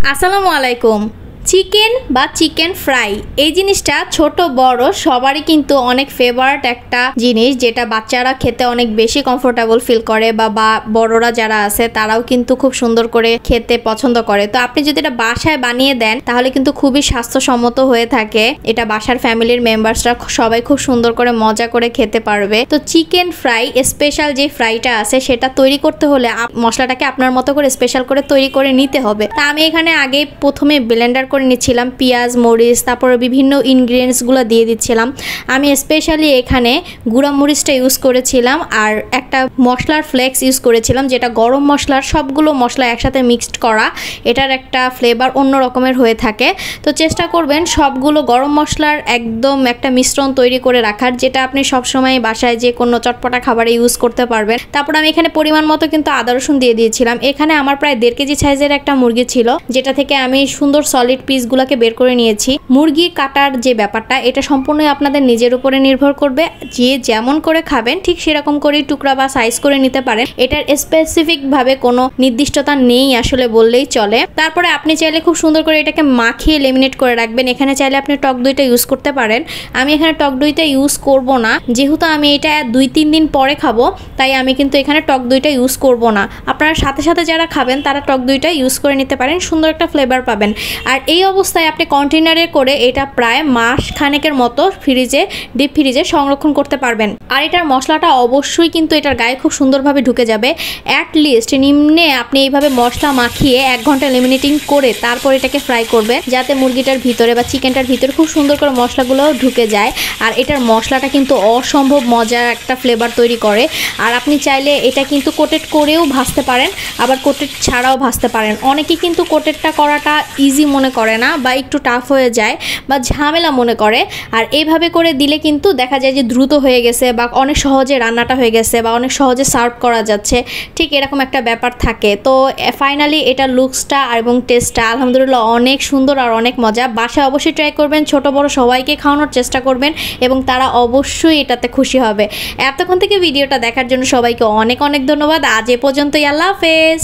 আসসালামু আলাইকুম। চিকেন বা চিকেন ফ্রাই এই জিনিসটা ছোট বড় সবারই কিন্তু অনেক ফেভারিট একটা জিনিস, যেটা বাচ্চারা খেতে অনেক বেশি কমফোর্টেবল ফিল করে বা বড়রা যারা আছে তারাও কিন্তু খুব সুন্দর করে খেতে পছন্দ করে। তো আপনি যদি এটা বাসায় বানিয়ে দেন তাহলে কিন্তু খুবই স্বাস্থ্যসম্মত হয়ে থাকে। এটা বাসার ফ্যামিলির মেম্বার্সরা সবাই খুব সুন্দর করে মজা করে খেতে পারবে। তো চিকেন ফ্রাই স্পেশাল যে ফ্রাইটা আছে সেটা তৈরি করতে হলে মশলাটাকে আপনার মতো করে স্পেশাল করে তৈরি করে নিতে হবে। তা আমি এখানে আগে প্রথমে ব্লেন্ডার করে নিচ্ছিলাম পেঁয়াজ, মরিচ, তারপরে বিভিন্ন ইনগ্রিডিয়েন্টসগুলো দিয়ে দিচ্ছিলাম। আমি স্পেশালি এখানে গুঁড়া মরিচটা ইউজ করেছিলাম আর একটা মশলার ফ্লেক্স ইউজ করেছিলাম, যেটা গরম মশলার সবগুলো মশলা একসাথে মিক্সড করা। এটার একটা ফ্লেভার অন্য রকমের হয়ে থাকে। তো চেষ্টা করবেন সবগুলো গরম মশলার একদম একটা মিশ্রণ তৈরি করে রাখার, যেটা আপনি সবসময় বাসায় যে কোনো চটপটা খাবারে ইউজ করতে পারবেন। তারপর আমি এখানে পরিমাণ মতো কিন্তু আদা রসুন দিয়ে দিয়েছিলাম। এখানে আমার প্রায় 1.5 কেজি সাইজের একটা মুরগি ছিল, যেটা থেকে আমি সুন্দর সলিড পিসগুলোকে বের করে নিয়েছি। মুরগি কাটার যে ব্যাপারটা এটা সম্পূর্ণই আপনাদের নিজের উপরে নির্ভর করবে। যে যেমন করে খাবেন ঠিক সেরকম করেই টুকরা বা সাইজ করে নিতে পারেন। এটার স্পেসিফিক ভাবে কোনো নির্দিষ্টতা নেই আসলে বললেই চলে। তারপরে আপনি চাইলে খুব সুন্দর করে এটাকে মাখিয়ে লেমিনেট করে রাখবেন। এখানে চাইলে আপনি টক দইটা ইউজ করতে পারেন। আমি এখানে টক দইটা ইউজ করব না, যেহেতু আমি এটা 2-3 দিন পরে খাবো, তাই আমি কিন্তু এখানে টক দইটা ইউজ করব না। আপনারা সাথে সাথে যারা খাবেন তারা টক দইটা ইউজ করে নিতে পারেন, সুন্দর একটা ফ্লেভার পাবেন। আর এই অবস্থায় আপনি কন্টেনারে করে এটা প্রায় মাস খানেকের মতো ডিপ ফ্রিজে সংরক্ষণ করতে পারবেন। আর এটার মশলাটা অবশ্যই কিন্তু এটার গায়ে খুব সুন্দরভাবে ঢুকে যাবে। অ্যাটলিস্ট নিম্নে আপনি এইভাবে মশলা মাখিয়ে 1 ঘন্টা লেমিনেটিং করে তারপর এটাকে ফ্রাই করবেন, যাতে মুরগিটার ভিতরে বা চিকেনটার ভিতরে খুব সুন্দর করে মশলাগুলো ঢুকে যায়। আর এটার মশলাটা কিন্তু অসম্ভব মজার একটা ফ্লেভার তৈরি করে। আর আপনি চাইলে এটা কিন্তু কোটেড করেও ভাজতে পারেন, আবার কোটেড ছাড়াও ভাজতে পারেন। অনেকেই কিন্তু কোটেডটা করাটা ইজি মনে করে না বা একটু টাফ হয়ে যায় বা ঝামেলা মনে করে। আর এইভাবে করে দিলে কিন্তু দেখা যায় যে দ্রুত হয়ে গেছে বা অনেক সহজে রান্নাটা হয়ে গেছে বা অনেক সহজে সার্ভ করা যাচ্ছে, ঠিক এরকম একটা ব্যাপার থাকে। তো ফাইনালি এটার লুকসটা এবং টেস্টটা আলহামদুলিল্লাহ অনেক সুন্দর আর অনেক মজা। বাসায় অবশ্যই ট্রাই করবেন, ছোট বড় সবাইকে খাওয়ানোর চেষ্টা করবেন এবং তারা অবশ্যই এটাতে খুশি হবে। এতক্ষণ থেকে ভিডিওটা দেখার জন্য সবাইকে অনেক অনেক ধন্যবাদ। আজ এ পর্যন্তই, আল্লাহ হাফেজ।